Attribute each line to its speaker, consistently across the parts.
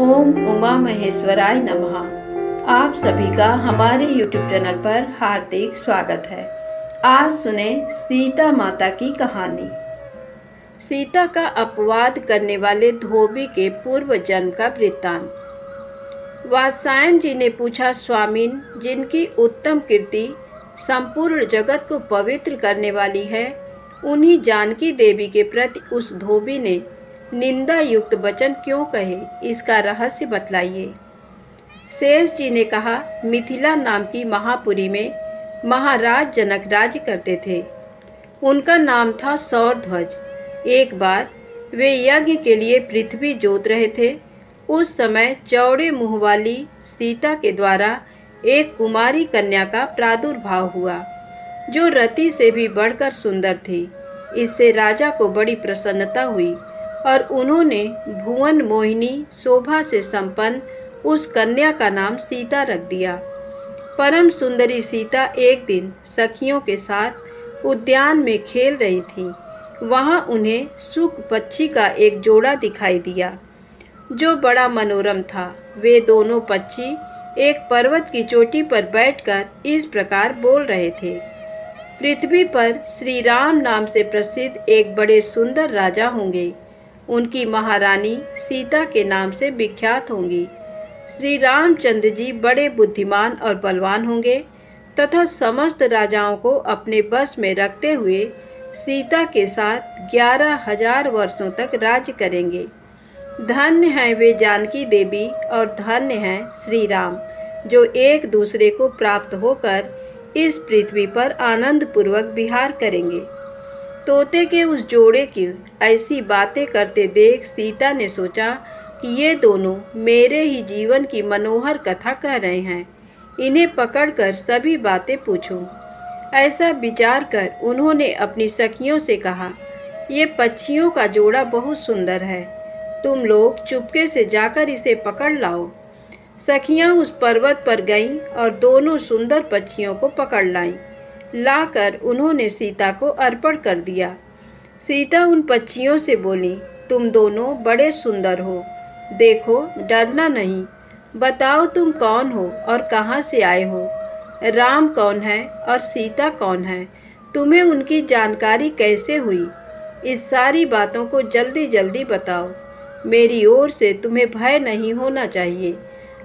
Speaker 1: ओम उमा महेश्वराय नमः। आप सभी का हमारे YouTube चैनल पर हार्दिक स्वागत है। आज सुने सीता माता की कहानी। सीता का अपवाद करने वाले धोबी के पूर्व जन्म का वृत्तांत। वात्सायन जी ने पूछा, स्वामीन, जिनकी उत्तम कीर्ति संपूर्ण जगत को पवित्र करने वाली है, उन्हीं जानकी देवी के प्रति उस धोबी ने निंदा युक्त वचन क्यों कहे, इसका रहस्य बतलाइए। शेष जी ने कहा, मिथिला नाम की महापुरी में महाराज जनक राज्य करते थे। उनका नाम था सौरध्वज। एक बार वे यज्ञ के लिए पृथ्वी जोत रहे थे। उस समय चौड़े मुंह वाली सीता के द्वारा एक कुमारी कन्या का प्रादुर्भाव हुआ, जो रति से भी बढ़कर सुंदर थी। इससे राजा को बड़ी प्रसन्नता हुई और उन्होंने भुवन मोहिनी शोभा से संपन्न उस कन्या का नाम सीता रख दिया। परम सुंदरी सीता एक दिन सखियों के साथ उद्यान में खेल रही थी। वहां उन्हें सुक पक्षी का एक जोड़ा दिखाई दिया, जो बड़ा मनोरम था। वे दोनों पक्षी एक पर्वत की चोटी पर बैठकर इस प्रकार बोल रहे थे, पृथ्वी पर श्री राम नाम से प्रसिद्ध एक बड़े सुंदर राजा होंगे। उनकी महारानी सीता के नाम से विख्यात होंगी। श्री रामचंद्र जी बड़े बुद्धिमान और बलवान होंगे तथा समस्त राजाओं को अपने बस में रखते हुए सीता के साथ 11,000 वर्षों तक राज्य करेंगे। धन्य हैं वे जानकी देवी और धन्य हैं श्री राम, जो एक दूसरे को प्राप्त होकर इस पृथ्वी पर आनंद पूर्वक विहार करेंगे। तोते के उस जोड़े की ऐसी बातें करते देख सीता ने सोचा कि ये दोनों मेरे ही जीवन की मनोहर कथा कह रहे हैं। इन्हें पकड़कर सभी बातें पूछूं। ऐसा विचार कर उन्होंने अपनी सखियों से कहा, ये पक्षियों का जोड़ा बहुत सुंदर है, तुम लोग चुपके से जाकर इसे पकड़ लाओ। सखियां उस पर्वत पर गईं और दोनों सुंदर पक्षियों को पकड़ लाईं। लाकर उन्होंने सीता को अर्पण कर दिया। सीता उन पक्षियों से बोली, तुम दोनों बड़े सुंदर हो, देखो डरना नहीं। बताओ तुम कौन हो और कहाँ से आए हो? राम कौन है और सीता कौन है? तुम्हें उनकी जानकारी कैसे हुई? इस सारी बातों को जल्दी जल्दी बताओ। मेरी ओर से तुम्हें भय नहीं होना चाहिए।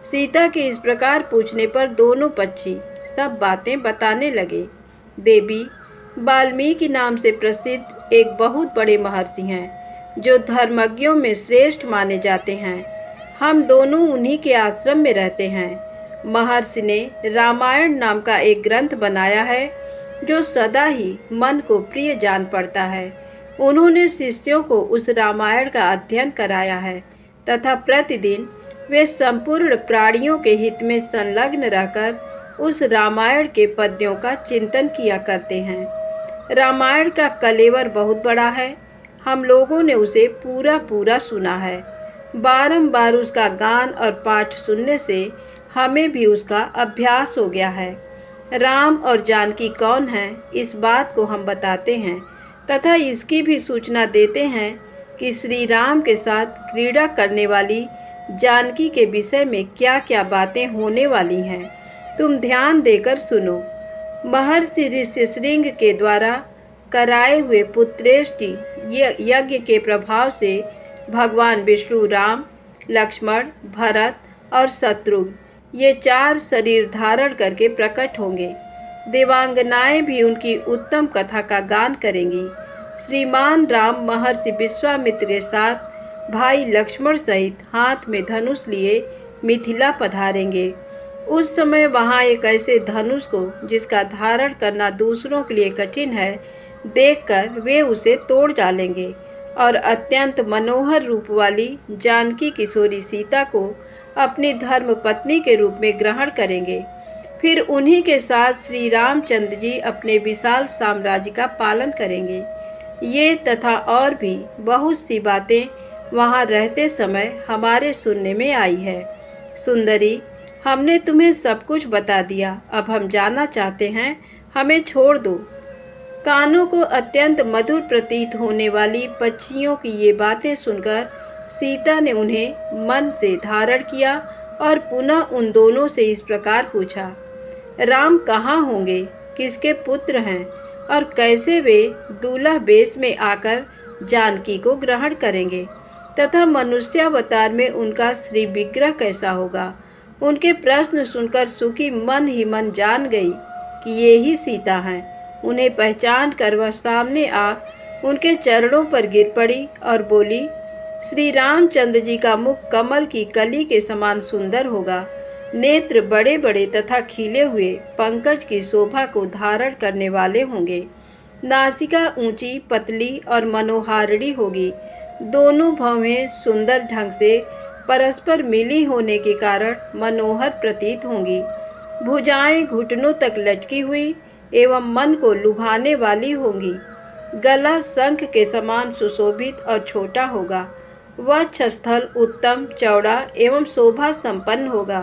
Speaker 1: सीता के इस प्रकार पूछने पर दोनों पक्षी सब बातें बताने लगे। देवी, वाल्मीकि नाम से प्रसिद्ध एक बहुत बड़े महर्षि हैं, जो धर्मज्ञों में श्रेष्ठ माने जाते हैं। हम दोनों उन्हीं के आश्रम में रहते हैं। महर्षि ने रामायण नाम का एक ग्रंथ बनाया है, जो सदा ही मन को प्रिय जान पड़ता है। उन्होंने शिष्यों को उस रामायण का अध्ययन कराया है तथा प्रतिदिन वे संपूर्ण प्राणियों के हित में संलग्न रहकर उस रामायण के पद्यों का चिंतन किया करते हैं। रामायण का कलेवर बहुत बड़ा है। हम लोगों ने उसे पूरा सुना है। बारंबार उसका गान और पाठ सुनने से हमें भी उसका अभ्यास हो गया है। राम और जानकी कौन है, इस बात को हम बताते हैं तथा इसकी भी सूचना देते हैं कि श्री राम के साथ क्रीड़ा करने वाली जानकी के विषय में क्या क्या बातें होने वाली हैं। तुम ध्यान देकर सुनो। महर्षि ऋष्यशृंग के द्वारा कराए हुए पुत्रेष्टि यज्ञ के प्रभाव से भगवान विष्णु राम, लक्ष्मण, भरत और शत्रुघ्न ये 4 शरीर धारण करके प्रकट होंगे। देवांगनाएं भी उनकी उत्तम कथा का गान करेंगी। श्रीमान राम महर्षि विश्वामित्र के साथ भाई लक्ष्मण सहित हाथ में धनुष लिए मिथिला पधारेंगे। उस समय वहां एक ऐसे धनुष को, जिसका धारण करना दूसरों के लिए कठिन है, देखकर वे उसे तोड़ डालेंगे और अत्यंत मनोहर रूप वाली जानकी किशोरी सीता को अपनी धर्म पत्नी के रूप में ग्रहण करेंगे। फिर उन्हीं के साथ श्री रामचंद्र जी अपने विशाल साम्राज्य का पालन करेंगे। ये तथा और भी बहुत सी बातें वहां रहते समय हमारे सुनने में आई है। सुंदरी, हमने तुम्हें सब कुछ बता दिया। अब हम जाना चाहते हैं, हमें छोड़ दो। कानों को अत्यंत मधुर प्रतीत होने वाली पक्षियों की ये बातें सुनकर सीता ने उन्हें मन से धारण किया और पुनः उन दोनों से इस प्रकार पूछा, राम कहाँ होंगे, किसके पुत्र हैं और कैसे वे दूल्हा वेश में आकर जानकी को ग्रहण करेंगे तथा मनुष्यावतार में उनका श्री विग्रह कैसा होगा। उनके प्रश्न सुनकर सुखी मन ही मन जान गई कि ये ही सीता हैं। उन्हें पहचान कर वह सामने आ उनके चरणों पर गिर पड़ी और बोली, श्री रामचंद्र जी का मुख कमल की कली के समान सुंदर होगा। नेत्र बड़े बड़े तथा खिले हुए पंकज की शोभा को धारण करने वाले होंगे। नासिका ऊंची पतली और मनोहारिणी होगी। दोनों भवें सुंदर ढंग से परस्पर मिली होने के कारण मनोहर प्रतीत होंगी। भुजाएं घुटनों तक लटकी हुई एवं मन को लुभाने वाली होंगी। गला शंख के समान सुशोभित और छोटा होगा। वक्षस्थल उत्तम चौड़ा एवं शोभा संपन्न होगा।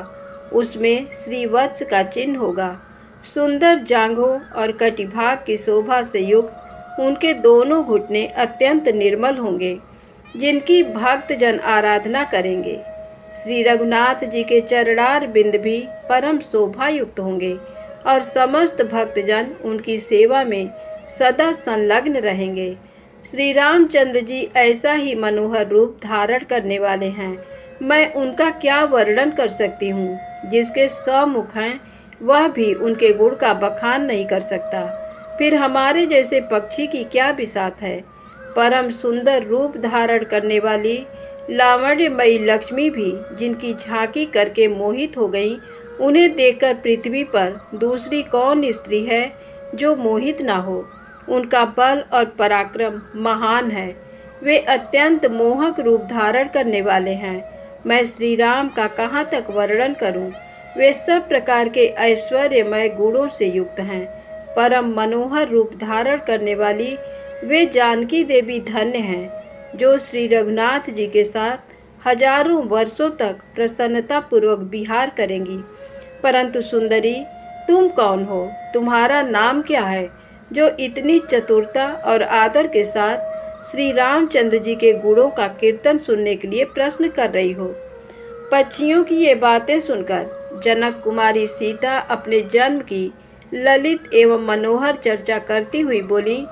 Speaker 1: उसमें श्रीवत्स का चिन्ह होगा। सुंदर जांघों और कटिभाग की शोभा से युक्त उनके दोनों घुटने अत्यंत निर्मल होंगे, जिनकी भक्तजन आराधना करेंगे। श्री रघुनाथ जी के चरणार बिंद भी परम शोभा युक्त होंगे और समस्त भक्तजन उनकी सेवा में सदा संलग्न रहेंगे। श्री रामचंद्र जी ऐसा ही मनोहर रूप धारण करने वाले हैं। मैं उनका क्या वर्णन कर सकती हूँ। जिसके 100 मुख हैं वह भी उनके गुण का बखान नहीं कर सकता। फिर हमारे जैसे पक्षी की क्या बिसात है। परम सुंदर रूप धारण करने वाली लावण्यमयी लक्ष्मी भी जिनकी झांकी करके मोहित हो गई, उन्हें देखकर पृथ्वी पर दूसरी कौन स्त्री है जो मोहित ना हो। उनका बल और पराक्रम महान है। वे अत्यंत मोहक रूप धारण करने वाले हैं। मैं श्री राम का कहाँ तक वर्णन करूं। वे सब प्रकार के ऐश्वर्यमय गुणों से युक्त हैं। परम मनोहर रूप धारण करने वाली वे जानकी देवी धन्य हैं, जो श्री रघुनाथ जी के साथ हजारों वर्षों तक प्रसन्नता पूर्वक विहार करेंगी। परंतु सुंदरी, तुम कौन हो, तुम्हारा नाम क्या है, जो इतनी चतुरता और आदर के साथ श्री रामचंद्र जी के गुणों का कीर्तन सुनने के लिए प्रश्न कर रही हो। पक्षियों की ये बातें सुनकर जनक कुमारी सीता अपने जन्म की ललित एवं मनोहर चर्चा करती हुई बोली,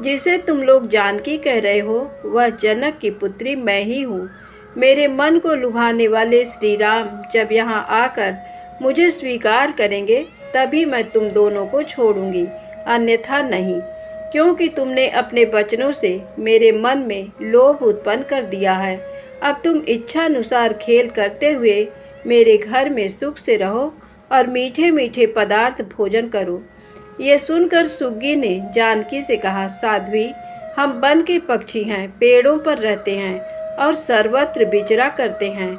Speaker 1: जिसे तुम लोग जानकी कह रहे हो वह जनक की पुत्री मैं ही हूँ। मेरे मन को लुभाने वाले श्री राम जब यहाँ आकर मुझे स्वीकार करेंगे तभी मैं तुम दोनों को छोड़ूंगी, अन्यथा नहीं। क्योंकि तुमने अपने वचनों से मेरे मन में लोभ उत्पन्न कर दिया है। अब तुम इच्छानुसार खेल करते हुए मेरे घर में सुख से रहो और मीठे मीठे पदार्थ भोजन करो। ये सुनकर सुग्गी ने जानकी से कहा, साध्वी, हम वन के पक्षी हैं, पेड़ों पर रहते हैं और सर्वत्र विचरा करते हैं।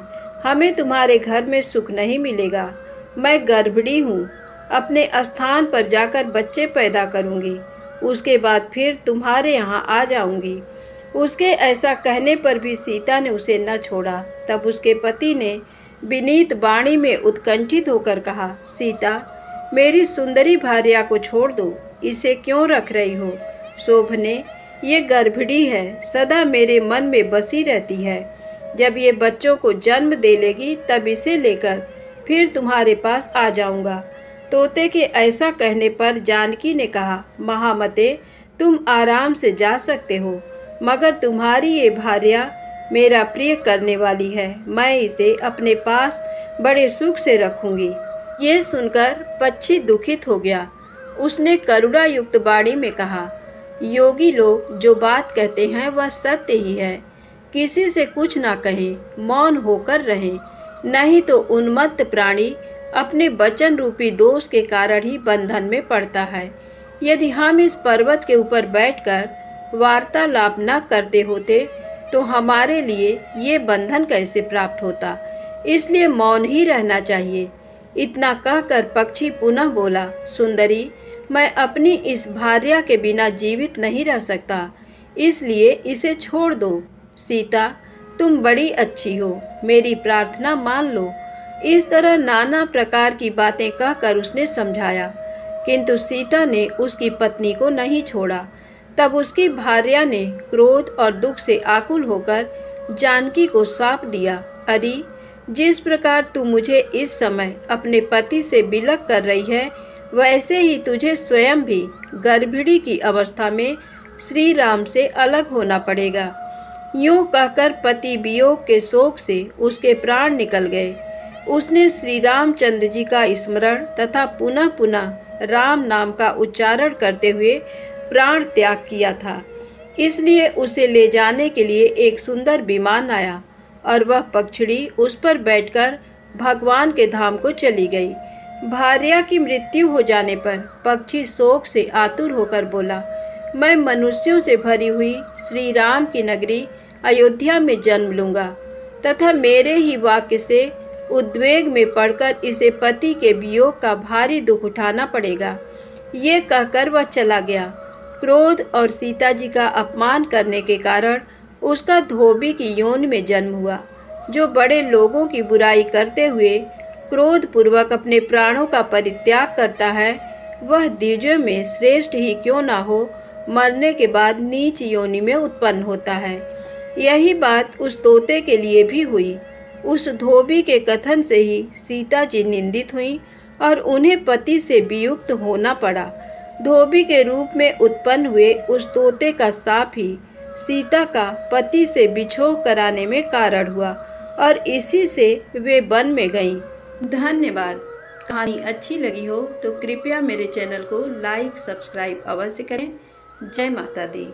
Speaker 1: हमें तुम्हारे घर में सुख नहीं मिलेगा। मैं गर्भिणी हूँ, अपने स्थान पर जाकर बच्चे पैदा करूँगी, उसके बाद फिर तुम्हारे यहाँ आ जाऊँगी। उसके ऐसा कहने पर भी सीता ने उसे न छोड़ा। तब उसके पति ने विनीत वाणी में उत्कंठित होकर कहा, सीता, मेरी सुंदरी भार्या को छोड़ दो, इसे क्यों रख रही हो। शोभने, ये गर्भिणी है, सदा मेरे मन में बसी रहती है। जब ये बच्चों को जन्म दे लेगी तब इसे लेकर फिर तुम्हारे पास आ जाऊंगा। तोते के ऐसा कहने पर जानकी ने कहा, महामते, तुम आराम से जा सकते हो, मगर तुम्हारी ये भार्या मेरा प्रिय करने वाली है। मैं इसे अपने पास बड़े सुख से रखूंगी। ये सुनकर पक्षी दुखित हो गया। उसने करुणा युक्त वाणी में कहा, योगी लोग जो बात कहते हैं वह सत्य ही है। किसी से कुछ ना कहें, मौन होकर रहें, नहीं तो उन्मत्त प्राणी अपने वचन रूपी दोष के कारण ही बंधन में पड़ता है। यदि हम इस पर्वत के ऊपर बैठकर वार्तालाप न करते होते तो हमारे लिए ये बंधन कैसे प्राप्त होता। इसलिए मौन ही रहना चाहिए। इतना कहकर पक्षी पुनः बोला, सुंदरी, मैं अपनी इस भार्या के बिना जीवित नहीं रह सकता, इसलिए इसे छोड़ दो। सीता, तुम बड़ी अच्छी हो, मेरी प्रार्थना मान लो। इस तरह नाना प्रकार की बातें कहकर उसने समझाया, किंतु सीता ने उसकी पत्नी को नहीं छोड़ा। तब उसकी भार्या ने क्रोध और दुख से आकुल होकर जानकी को शाप दिया, अरे जिस प्रकार तू मुझे इस समय अपने पति से विलग कर रही है, वैसे ही तुझे स्वयं भी गर्भिणी की अवस्था में श्री राम से अलग होना पड़ेगा। यूं कहकर पति वियोग के शोक से उसके प्राण निकल गए। उसने श्री रामचंद्र जी का स्मरण तथा पुनः पुनः राम नाम का उच्चारण करते हुए प्राण त्याग किया था। इसलिए उसे ले जाने के लिए एक सुंदर विमान आया और वह पक्षड़ी उस पर बैठकर भगवान के धाम को चली गई। भार्या की मृत्यु हो जाने पर पक्षी शोक से आतुर होकर बोला, मैं मनुष्यों से भरी हुई श्री राम की नगरी अयोध्या में जन्म लूंगा तथा मेरे ही वाक्य से उद्वेग में पड़कर इसे पति के वियोग का भारी दुख उठाना पड़ेगा। ये कहकर वह चला गया। क्रोध और सीता जी का अपमान करने के कारण उसका धोबी की योनि में जन्म हुआ। जो बड़े लोगों की बुराई करते हुए क्रोध पूर्वक अपने प्राणों का परित्याग करता है, वह द्विजों में श्रेष्ठ ही क्यों ना हो, मरने के बाद नीच योनि में उत्पन्न होता है। यही बात उस तोते के लिए भी हुई। उस धोबी के कथन से ही सीता जी निंदित हुई और उन्हें पति से वियुक्त होना पड़ा। धोबी के रूप में उत्पन्न हुए उस तोते का शाप ही सीता का पति से बिछोह कराने में कारण हुआ और इसी से वे वन में गईं। धन्यवाद। कहानी अच्छी लगी हो तो कृपया मेरे चैनल को लाइक सब्सक्राइब अवश्य करें। जय माता दी।